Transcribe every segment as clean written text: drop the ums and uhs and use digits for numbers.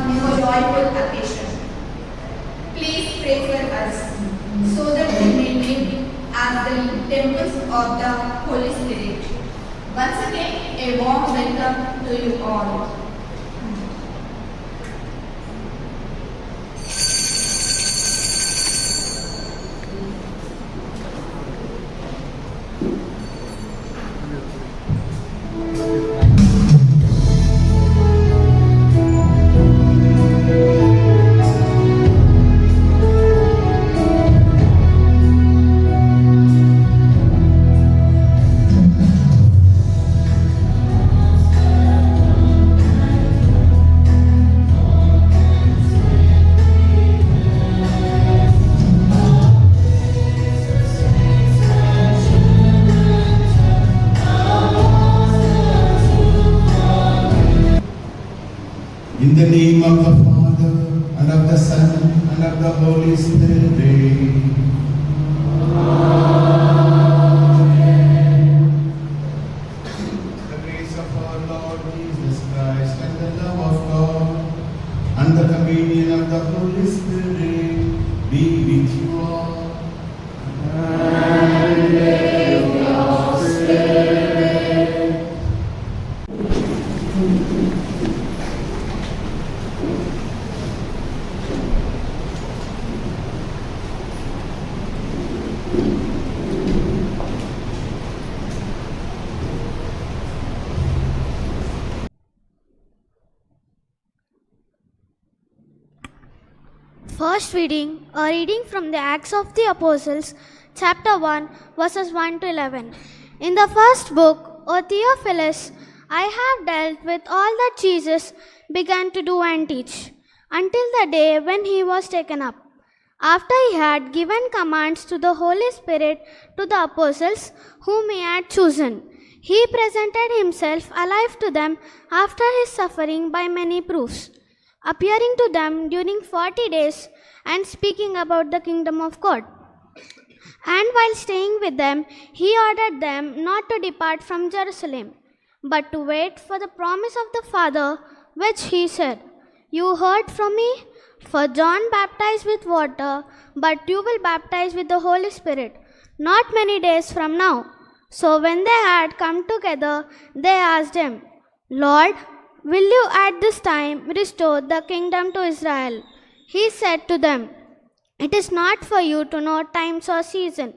a joyful occasion. Please pray for us so that we may live as the temples of the Holy Spirit. Once again, a warm welcome to you all. In the name of the Father, and of the Son, and of the Holy Spirit. Amen. The grace of our Lord Jesus Christ, and the love of God, and the communion of the Holy Spirit be with you all. And with your spirit. First reading, a reading from the Acts of the Apostles, chapter 1, verses 1 to 11. In the first book, O Theophilus, I have dealt with all that Jesus began to do and teach, until the day when he was taken up. After he had given commands to the Holy Spirit to the apostles whom he had chosen, he presented himself alive to them after his suffering by many proofs, appearing to them during 40 days and speaking about the kingdom of God. And while staying with them, he ordered them not to depart from Jerusalem, but to wait for the promise of the Father, which he said, "You heard from me? For John baptized with water, but you will baptize with the Holy Spirit not many days from now." So when they had come together, they asked him, "Lord, will you at this time restore the kingdom to Israel?" He said to them, "It is not for you to know times or season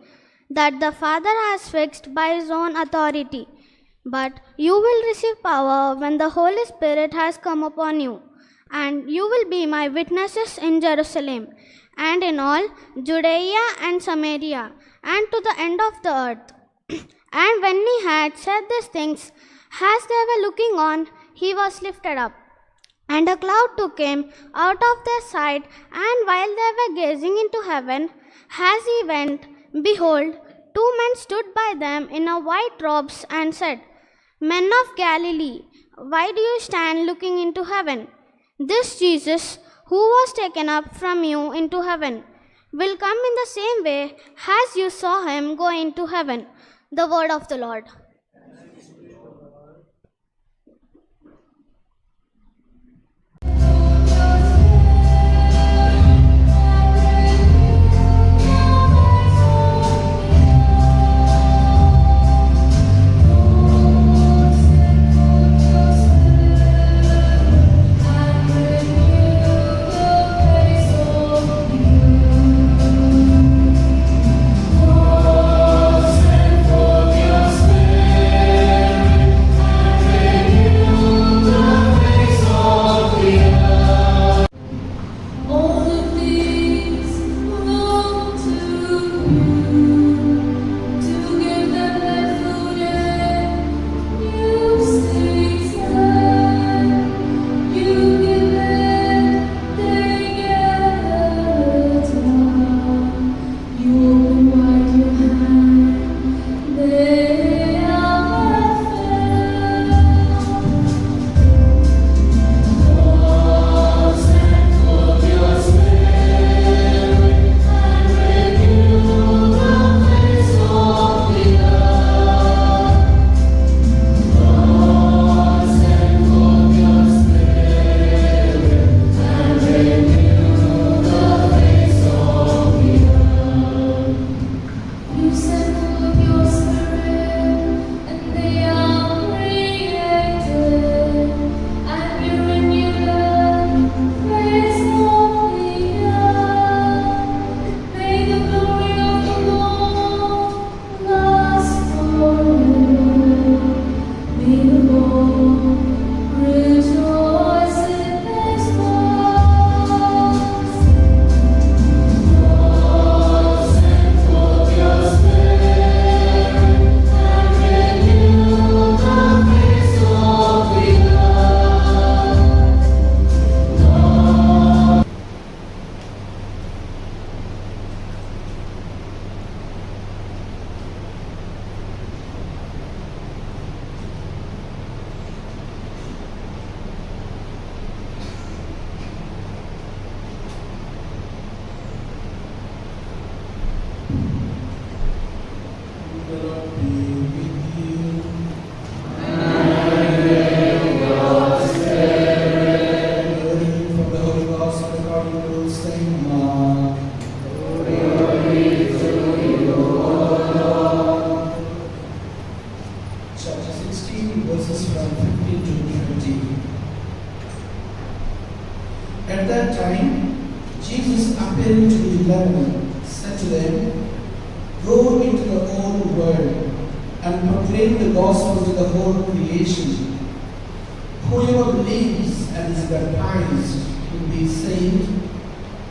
that the Father has fixed by his own authority, but you will receive power when the Holy Spirit has come upon you, and you will be my witnesses in Jerusalem and in all Judea and Samaria and to the end of the earth." And when he had said these things, as they were looking on, he was lifted up, and a cloud took him out of their sight. And while they were gazing into heaven, as he went, behold, two men stood by them in white robes and said, "Men of Galilee, why do you stand looking into heaven? This Jesus, who was taken up from you into heaven, will come in the same way as you saw him go into heaven." The word of the Lord. Spirit. At that time, Jesus appearing to the 11 said to them, "Go into the whole world and proclaim the gospel to the whole creation. Whoever believes and is baptized will be saved,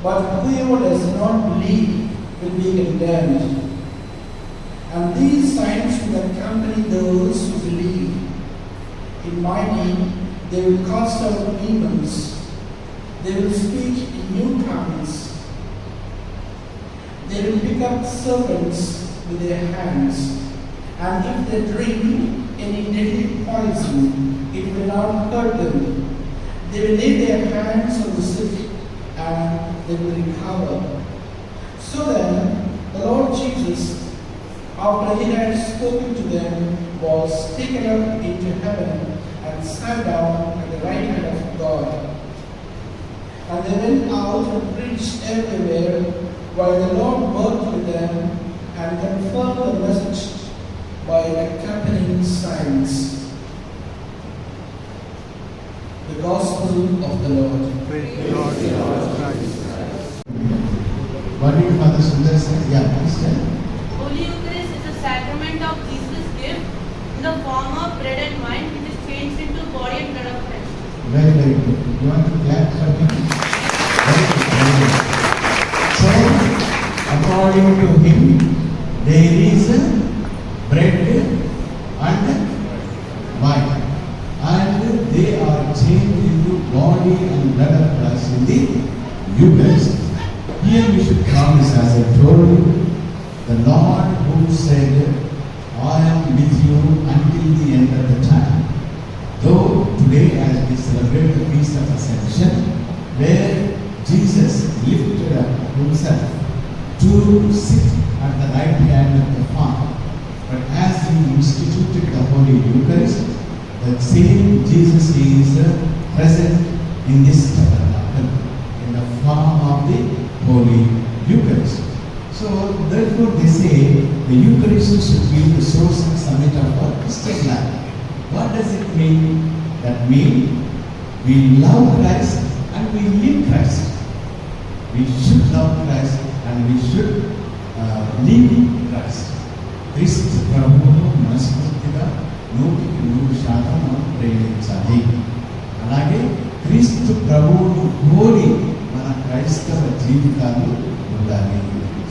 but whoever does not believe will be condemned. And these signs will accompany those who believe. In my name they will cast out demons. They will speak in new tongues. They will pick up serpents with their hands. And if they drink any deadly poison, it will not hurt them. They will lay their hands on the sick and they will recover." So then, the Lord Jesus, after he had spoken to them, was taken up into heaven and sat down at the right hand of God. And they went out and preached everywhere, while the Lord worked with them and confirmed the message by accompanying signs. The Gospel of the Lord. Praise the Lord Jesus Christ. What did Father Sundar say? Yeah, please tell. Holy Eucharist is a sacrament of Jesus' gift in the form of bread and wine, which is changed into body and blood of Christ. Very, very good. You want to clap for him? Very good, very good. So, according to him, there is bread and wine. And they are changed into body and blood of Christ in the Eucharist. Here we should promise, as I told you, the Lord who said, "I am with you until the end of the time." Though today, as we celebrate the Feast of Ascension, where Jesus lifted up himself to sit at the right hand of the Father, but as he instituted the Holy Eucharist, the same Jesus is present in this tabernacle in the form of the Holy Eucharist. So therefore they say the Eucharist should be the source and summit of our Christian life. What does it mean? That means we love Christ and we live Christ. We should love Christ and we should live Christ. క్రీస్తు ప్రభువును మనస్ఫూర్తిగా 100% మనం ప్రేమించాలి. అలాగే క్రీస్తు ప్రభువును కోరి మన క్రైస్తవ జీవితాలు ఉండాలి.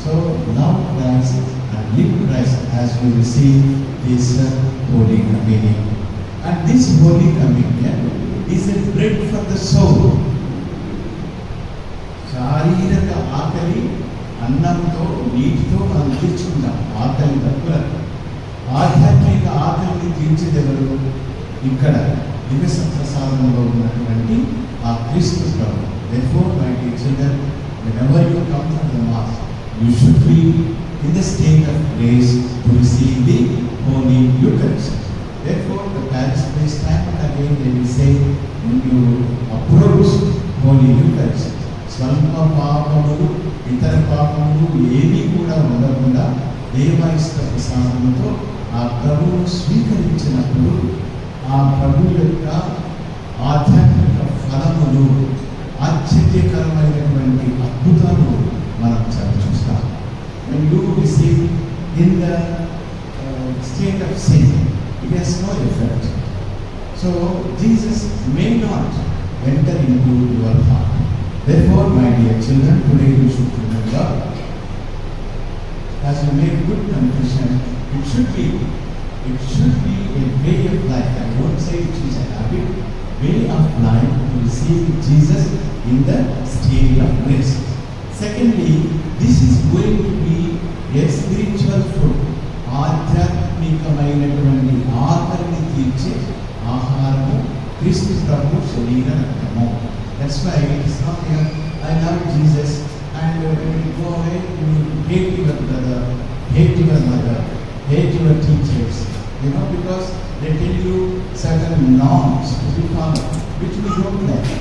So love Christ and live Christ as we receive this Holy Communion. And this Holy Communion is a bread for the soul. శారీరక ఆకలి అన్నంతో నీటితో మనం తీర్చుకుంటాం, ఆకలి తక్కువ. ఆధ్యాత్మిక ఆకలిని తీర్చేదెవరు? ఇక్కడ దివ్య ప్రసాదంలో ఉన్నటువంటి ఆ క్రీస్తు ప్రభు. Therefore, my dear children, whenever you come for the Mass, you should be in the state of grace to receive the Holy Eucharist. Therefore, the parish priest time and again they will say, when you approach Holy Eucharist, స్వల్ప పాపములు ఇతర పాపములు ఏమీ కూడా ఉండకుండా దేవైష్ట ప్రసాదంతో ఆ ప్రభువును స్వీకరించినప్పుడు ఆ ప్రభు యొక్క ఆధ్యాత్మిక ఫలములు, ఆశ్చర్యకరమైనటువంటి అద్భుతాలు మనం చూస్తాం. When you receive in the state of sin, it has no effect. So Jesus may not enter into your heart. Therefore, my dear children, today you should remember, as you make good confession, it should be a way of life. I won't say it is a habit, way of life to receive Jesus in the state of grace. Secondly, this is going to be a spiritual food. ఆధ్యాత్మికమైనటువంటి ఆకలిని తీర్చే ఆహారము క్రీస్తు ప్రభు శరీర రక్తము. That's why it is not here, I love Jesus, and when you go away, you hate your brother, hate your mother, hate your teachers, because they tell you certain norms to be followed, which we don't like.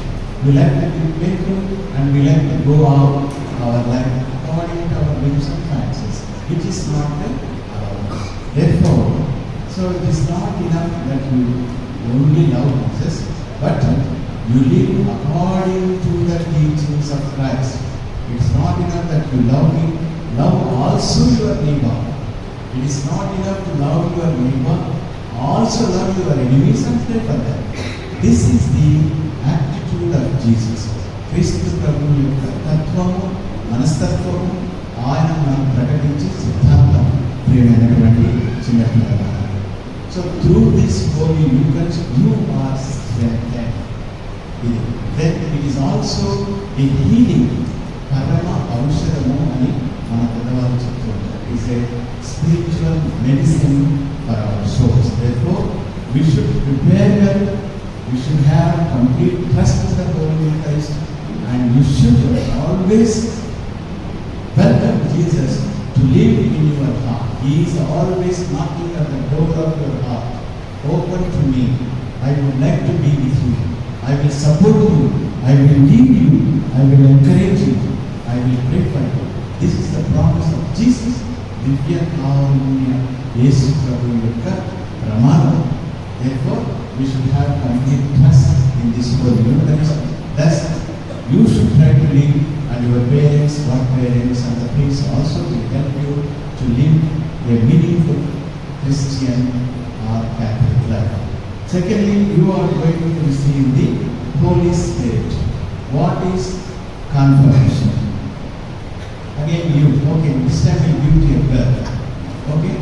We like to be playful and we like to go out our life according to our whims and fancies, which is not allowed. Therefore, so it is not enough that you only love Jesus, but you live according to the the teachings of Christ. It's not enough that you love me, love also your neighbor. It is not enough to love your neighbor, also love your enemies and pray for them. This is the attitude of Jesus. క్రీస్తు ప్రభువు యొక్క తత్వము, మనస్తత్వము ఆయన మనం ప్రకటించే సిద్ధాంతం ప్రియమైనటువంటి చిన్నపిల్లల. So through this holy Eucharist you are strengthened. Then it is also a healing, పరమ ఔషధము అని మన పెద్దవాళ్ళు చెప్తూ ఉంటారు. It is a spiritual medicine for our souls. Therefore, we should prepare well. We should have complete trust in the Holy Eucharist, and you should always welcome Jesus to live in your heart. He is always knocking at the door of your heart. Open to me. I would like to be with you. I will support you. I will lead you. I will encourage you. I will pray for you. This is the promise of Jesus. Divya Karunya Yesu Prabhu Yokka Pramana. Therefore, we should have complete trust in this Holy Eucharist. Thus, you should try to live, and your parents, godparents, and the priests also will help you to live a meaningful Christian or Catholic life. Secondly, you are going to receive the Holy Spirit. What is confirmation? Again, you. Okay, this time I give to a girl. Okay?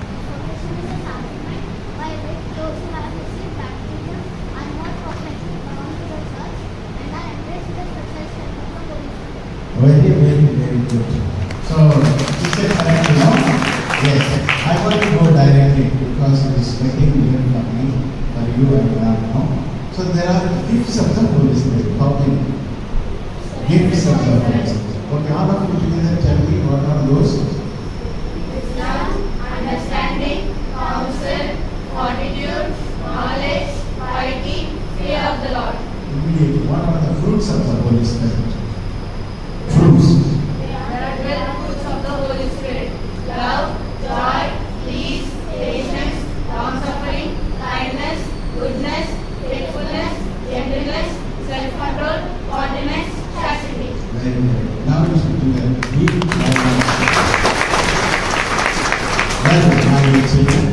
Confirmation is a sacrament by which those who have received baptism are more perfectly bound to the church and are embraced the succession of the Holy Spirit. Very good. So, you said correctly, no? Yes. I want to go directly because it is getting near for me, for you and now. So, there are gifts of the Holy Spirit. How many? Gifts of the Holy Spirit. Okay, all of you together tell me what are those? Wisdom, understanding, counsel, fortitude, knowledge, piety, fear of the Lord. Immediately, what are the fruits of the Holy Spirit? Fruits. There are 12 fruits of the Holy Spirit: love, joy, peace, patience, long-suffering, kindness, goodness, faithfulness, gentleness, self-control, continence, chastity. Very good. Now you should do that. Well, my children,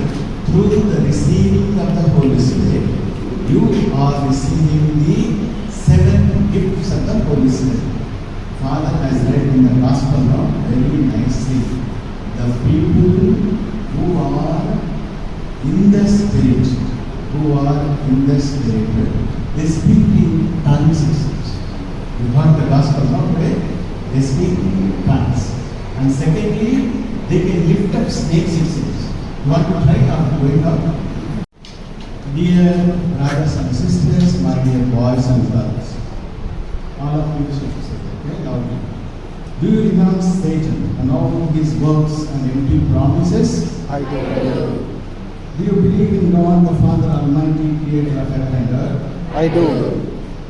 through the receiving of the Holy Spirit, you are receiving the 7 gifts of the Holy Spirit. Father has read in the Gospel now very nicely. The people who are in the Spirit, they speak in tongues. You heard the Gospel now today? They speak in tongues. And secondly, they can lift up snakes, it says. You want to try after going out? Dear brothers and sisters, my dear boys and girls, all of you should say, okay, loudly. Do you renounce Satan and all his works and empty promises? I do. Do you believe in God the Father Almighty, creator of heaven and earth? I do.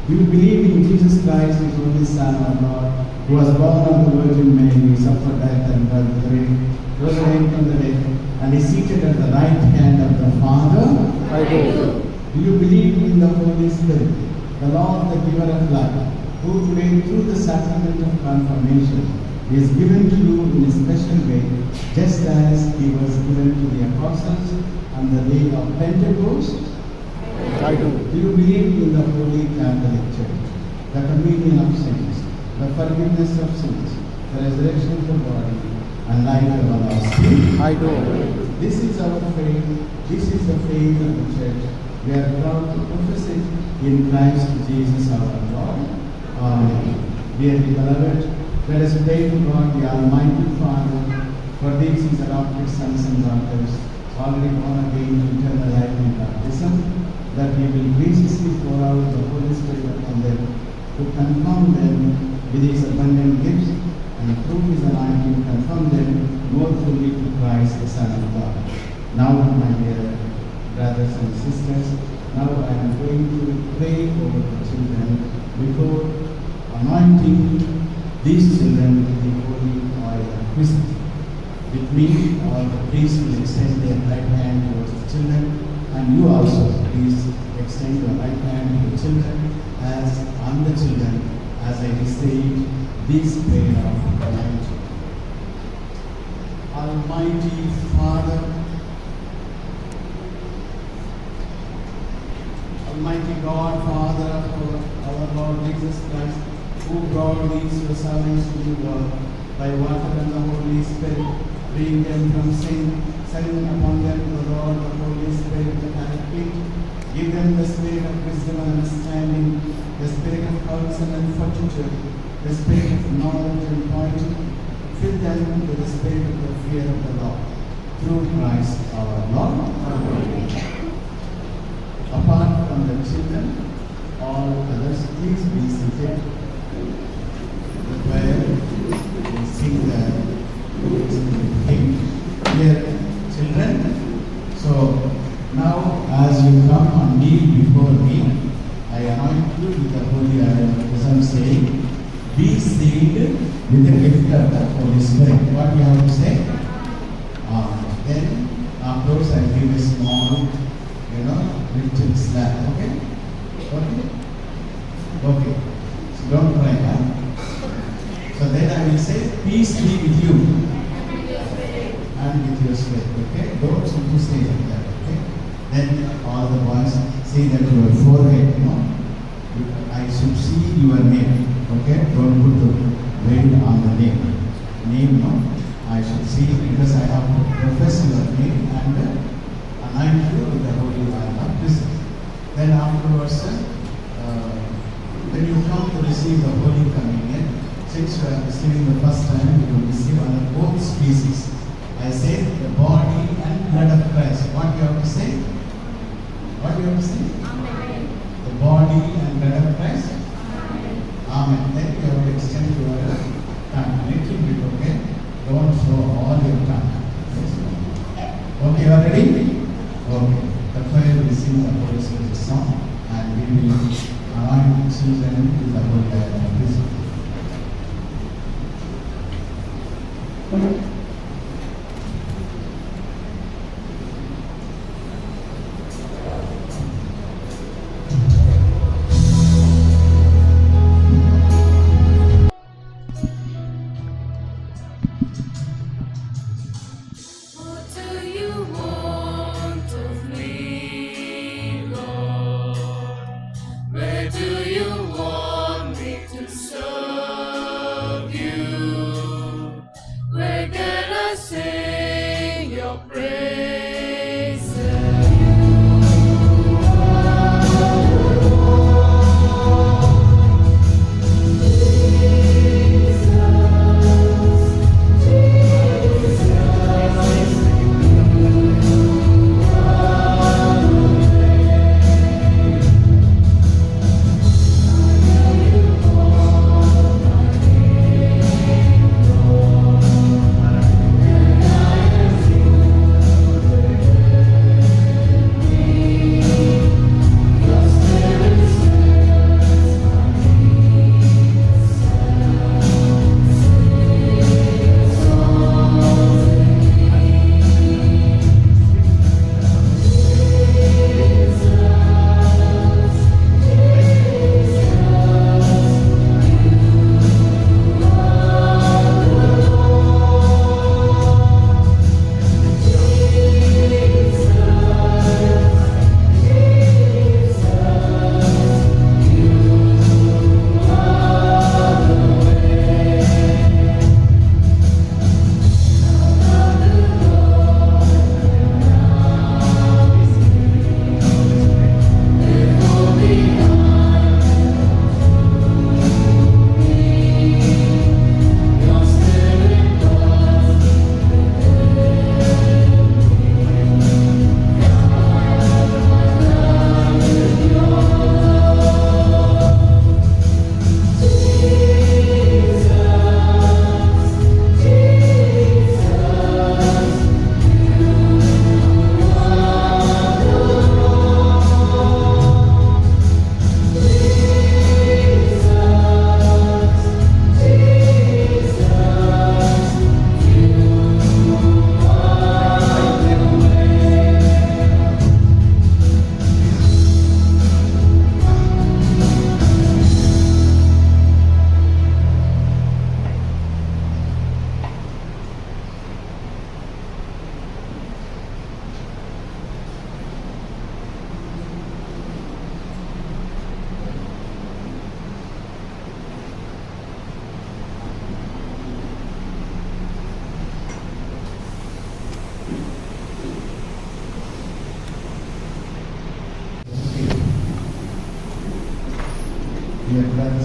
Do you believe in Jesus Christ, his only Son of God, who was born of the Virgin Mary, suffered death and buried, rose again from the dead, and is seated at the right hand of the Father? I do. Do you believe in the Holy Spirit, the Lord, the giver of life, who today through the sacrament of confirmation is given to you in a special way, just as he was given to the apostles on the day of Pentecost? I do. Do you believe in the Holy Catholic Church, the communion of saints, the forgiveness of sins, the resurrection of the body, and life everlasting? I do. This is our faith. This is the faith of the Church. We are proud to profess it in Christ Jesus our Lord. Amen. Dearly beloved, let us pray to God the Almighty Father for these his adopted sons and daughters, already born again to eternal life in baptism, that he will graciously pour out the Holy Spirit upon them, to confirm them with his abundant gifts, and through his anointing confirm them more fully to Christ, the Son of God. Now, my dear brothers and sisters, now I am going to pray over the children before anointing these children with the holy oil of Christ. With me, all the priests will extend their right hand towards the children, and you also, please extend your right hand to the children as on the children this prayer of night. Almighty Father, Almighty God, Father of our Lord Jesus Christ, who brought these your servants to the world by water and the Holy Spirit, freeing them from sin, sending upon them the Lord, the Holy Spirit, the Paraclete. Give them the spirit of wisdom and understanding, the spirit of counsel and fortitude, the spirit of knowledge and piety. Fill them with the spirit of the fear of the Lord. Through Christ our Lord. Amen. Apart from the children, all others, please be seated. The choir will sing the hymn. Dear children, so now as you come and kneel before me, I anoint you with the holy oil, as I'm saying, be sealed with the gift of the Holy Spirit. What you have to say? Then afterwards I give a small, ritual slap. Okay? Okay? Okay. So don't cry, huh? So then I will say, peace be with you and with your spirit. Okay? Don't simply say like that. Okay? Then all the boys say that your forehead, I should see your name. Okay? Don't put the weight on the name. Name, no? I should see because I have to profess your name and anoint you with the holy oil of Christ. Then afterwards, when you come to receive the Holy Communion, since you are receiving the first time, you will receive under both species. I say the body and blood of Christ. What you have to say? What you have to say? Amen. The body and blood of Christ? Amen. Amen. Then you have to extend your tongue. Little bit, okay? Don't show all your tongue. Okay, you are ready? Okay. The choir will sing the Holy Spirit song and we will anoint children with the Holy Oil of Christ.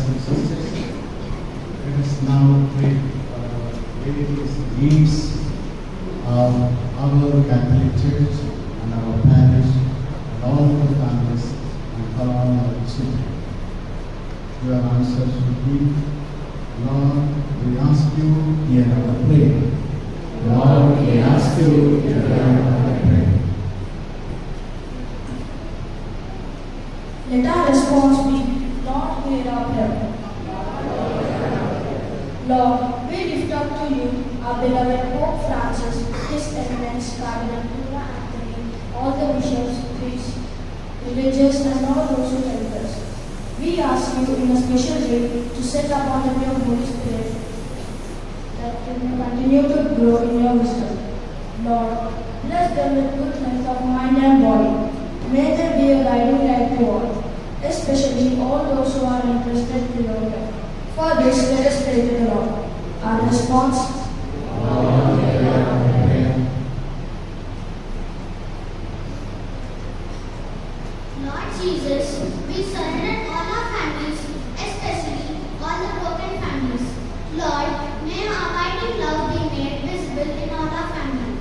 brothers and sisters, let us now pray for our various needs of our Catholic Church and our parish and all the families and for all our children. Your answers should be, Lord, we ask you, hear our prayer. Lord, we ask you, hear our prayer. Let our response be, Lord, hear our prayer. Lord, we lift up to you our beloved Pope Francis, His Eminence Cardinal Pura Anthony, all the bishops, priests, religious, and all those who help us. We ask you in a special way to set upon them your Holy Spirit, that they may continue to grow in your wisdom. Lord, bless them with good health of mind and body. May they be a guiding light to all, especially all those who are interested in your care. For this, let us pray to the Lord. Our response, Lord, hear our prayer. Lord Jesus, we surrender all our families, especially all the broken families. Lord, may your abiding love be made visible in all our family.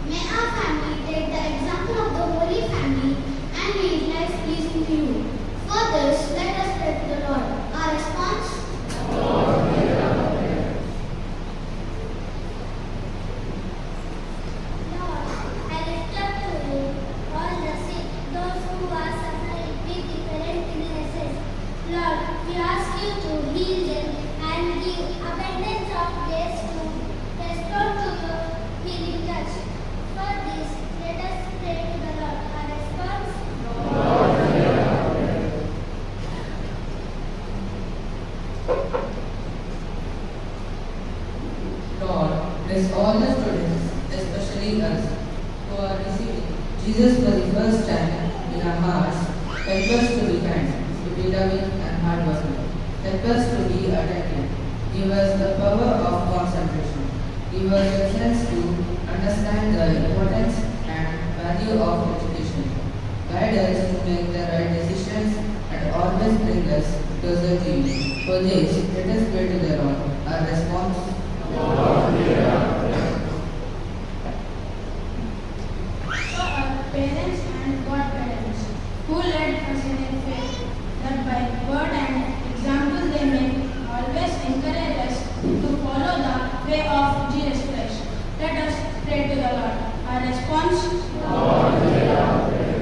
May our family take the example of the Holy Family and lead lives pleasing to you. For this, let us pray to the Lord. Our response, Lord, hear our prayer. Lord, I lift up to you all the sick, those who are suffering with different illnesses. Lord, we ask you to heal them and give abundance of grace to restore to your healing touch. For this, let us pray to the Lord. Our response, Lord, hear our prayer. Lord, bless all the students, especially us, who are receiving Jesus for the first time in our hearts. Help us to be kind, to be loving and hardworking. Help us to be attentive. Give us the power of concentration. Give us the sense to understand the importance and value of education. Guide us to make the right decisions and always bring us closer to you. For this, let us pray to the Lord. Our response, Lord, hear our prayer. for our parents and godparents, who led us in faith, that by word and example they may always encourage us to follow the way of Jesus Christ. Let us pray to the Lord. Our response, Lord, hear our prayer.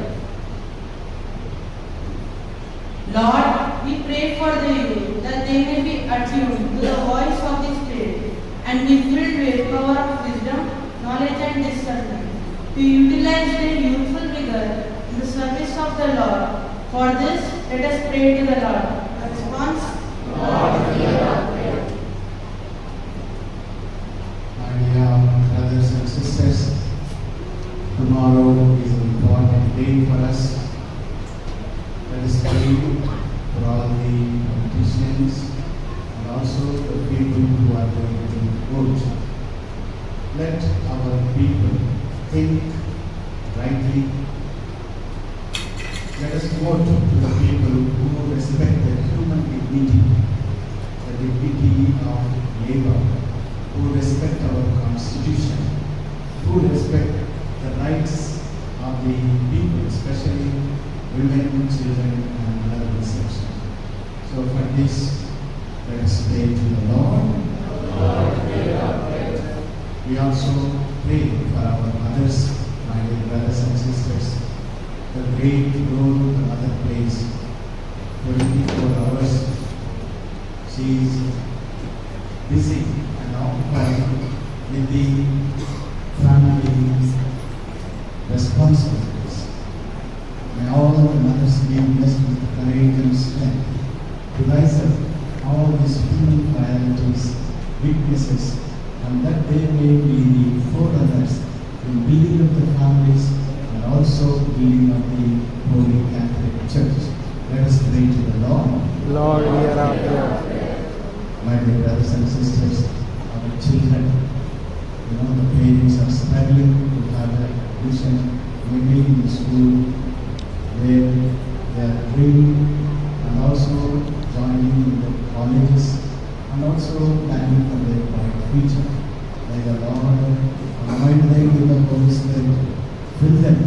Lord, we pray for the youth that they may be attuned to the voice of the Spirit and be filled with power of wisdom, knowledge and discernment to utilize their youthful vigor in the service of the Lord. For this, let us pray to the Lord. Our response, Lord, hear our prayer. My dear brothers and sisters, tomorrow is an important day for us. Let us pray for all the politicians and also the people who are going to vote. Let our people think rightly. Let us vote to the people who respect the human dignity, the dignity of labor, who respect our constitution, who respect the rights of the people, especially women, children, and other sections. So for this, let us pray to the Lord. Lord, hear our prayer. We also pray for our mothers, my dear brothers and sisters, the great role the mother plays. 24 hours, she is busy and occupied with the family responsibilities. May all the mothers be blessed with courage and strength to rise up all these human priorities, weaknesses, and that they may be the forerunners in building up the families and also building up the Holy Catholic Church. Let us pray to the Lord. Lord, hear our prayer. My dear brothers and sisters, our children, the parents are struggling to have an admission, maybe in school where they are dreaming and also joining studying in the colleges and also planning for their bright future. May the Lord anoint them with the Holy Spirit, fill them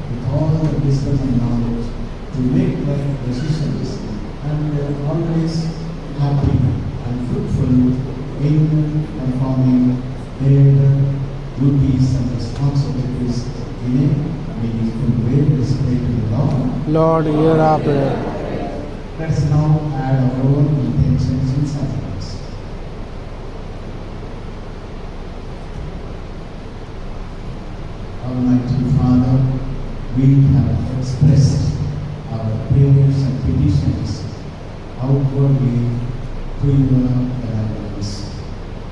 with all the wisdom and knowledge to make right decisions, and they are always happy and fruitful in performing their duties and responsibilities in a meaningful way. Display to the Lord. Lord, hear our prayer. Let us now add our own intentions in silence. Almighty Father, we have expressed our prayers and petitions outwardly to your benevolence.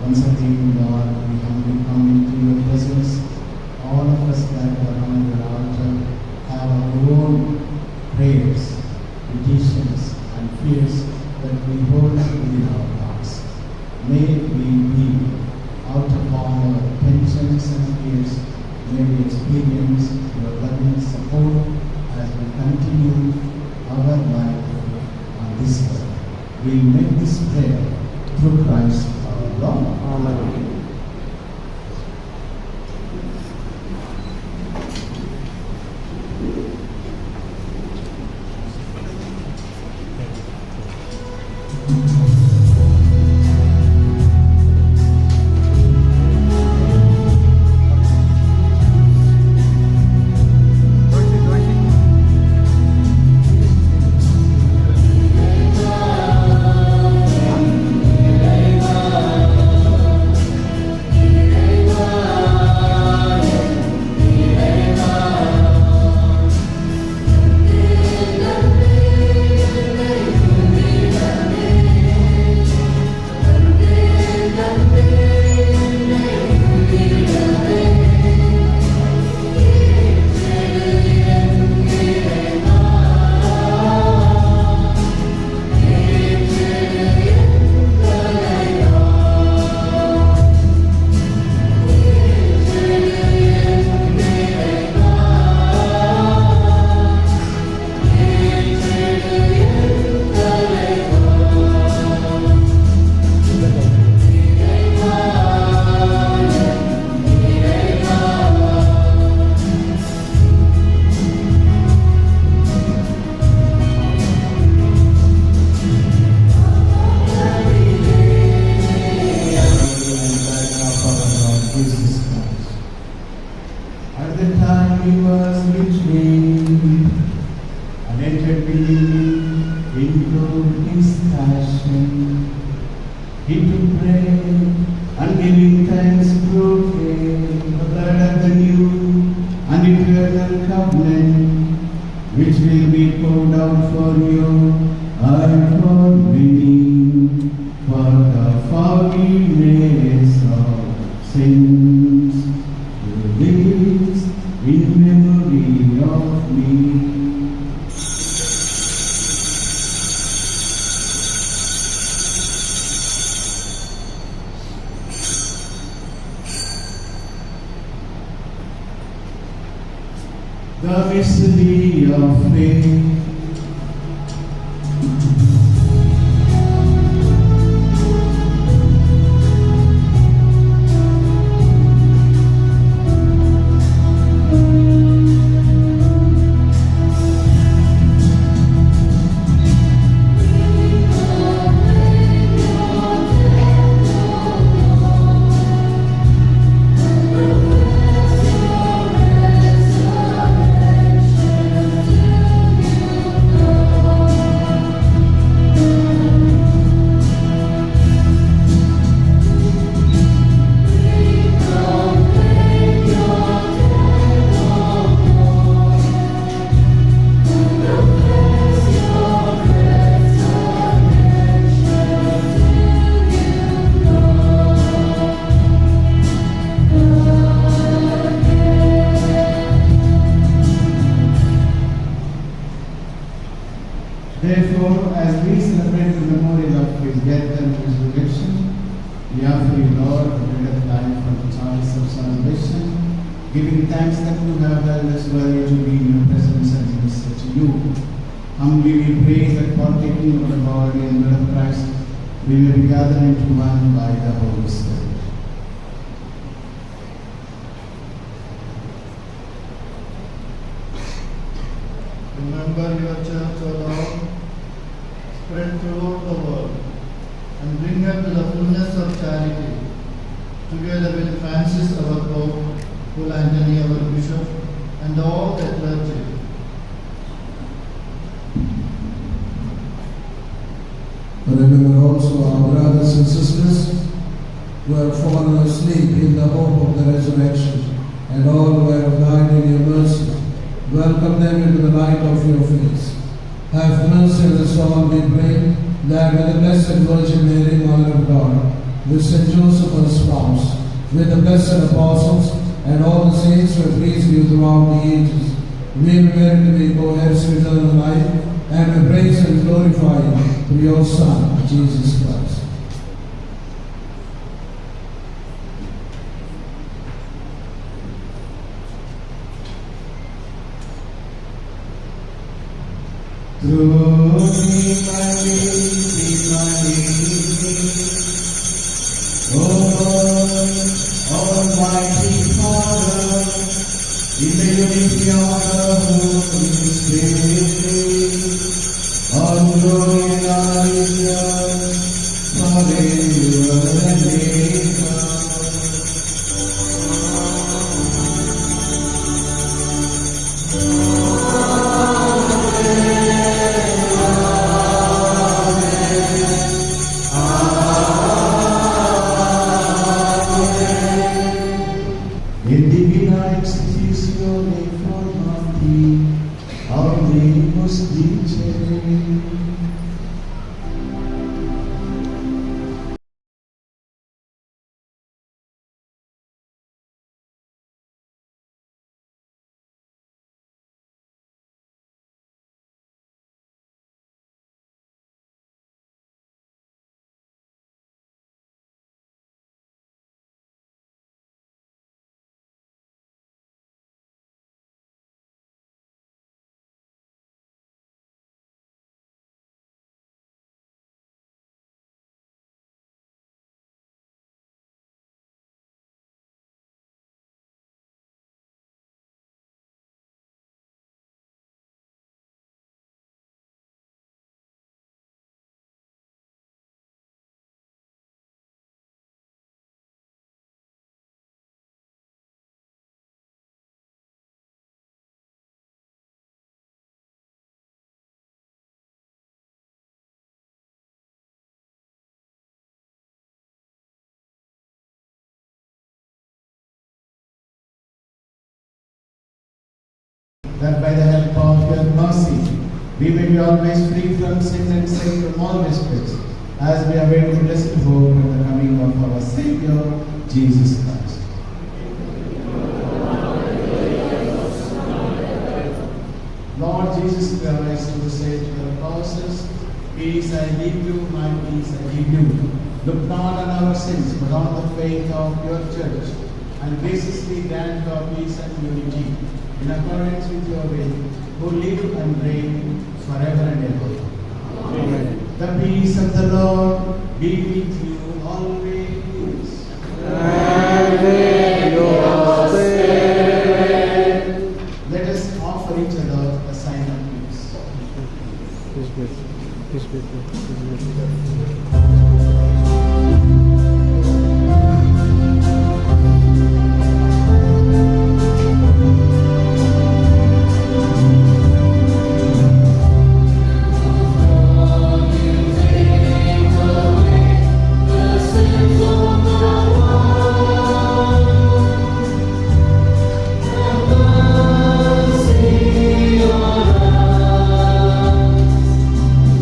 Once again, Lord, we humbly come into your presence. All of us that are around your altar have our own prayers, petitions, and fears that we hold within our hearts. May we be out of all our tensions and fears. May we experience your loving support as we continue our life on this earth. We make this prayer through Christ our Lord. Amen. He took bread and giving thanks proclaimed the blood of the new and eternal covenant, which will be poured out for you and for many for the forgiveness of sins. Do this in memory of me. The mystery of faith. Therefore, as we celebrate the memorial of his death and resurrection, we offer you, Lord, the bread of life from the chalice of salvation, giving thanks that you have held us worthy to be in your presence and minister to you. Humbly we pray that partaking of the body and blood of Christ, we may be gathered into one by the Holy Spirit. Remember your church, O Lord, spread throughout the world, and bring her to the fullness of charity, together with Francis our Pope, Paul Anthony our Bishop, and all the clergy. Remember also our brothers and sisters who have fallen asleep in the hope of the resurrection, and all who have died in your mercy. Welcome them into the light of your face. Have mercy on us all, we pray, that with the Blessed Virgin Mary, Mother of God, with Saint Joseph her spouse, with the blessed apostles, and all the saints who have pleased you throughout the ages, we will merit to be co-heirs of eternal life, and we praise and glorify you through your Son, Jesus Christ. Through me, O Almighty Father, in the unity of the Holy Spirit, all glory and honor is yours forever and ever. In divina execuzione formati, audimus dicere. That by the help of your mercy, we may be always free from sin and safe from all mistakes, as we await the blessed hope and the coming of our Savior, Jesus Christ. Lord Jesus Christ, who said to your apostles, peace I leave you, my peace I give you. Look not on our sins, but on the faith of your church, and graciously grant our peace and unity, in accordance with your will, who live and reign forever and ever. Amen. The peace of the Lord be with you always. And with your spirit. Let us offer each other a sign of peace. Peace be with you. Peace be with you.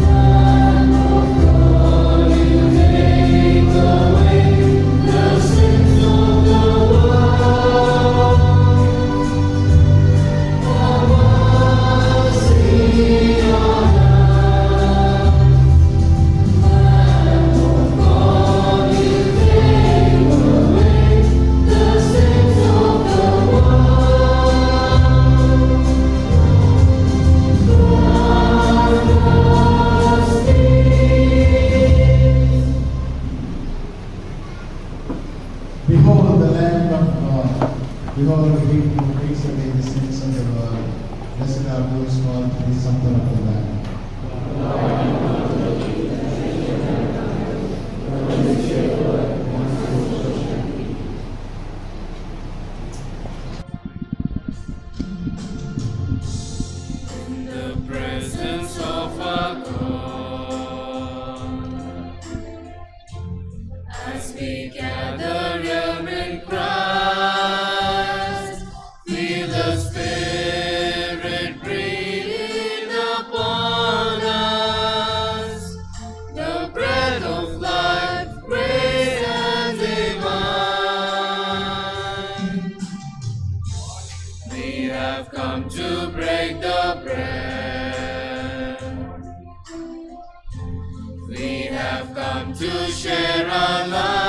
Lamb of God. Behold, he who takes away the sins of the world. Blessed are those called to the supper of the Lamb. In the presence of our God, as we gather here in Christ, feel the Spirit breathe upon us, the bread of life, grace and divine. We have come to break the bread. We have come to share our life.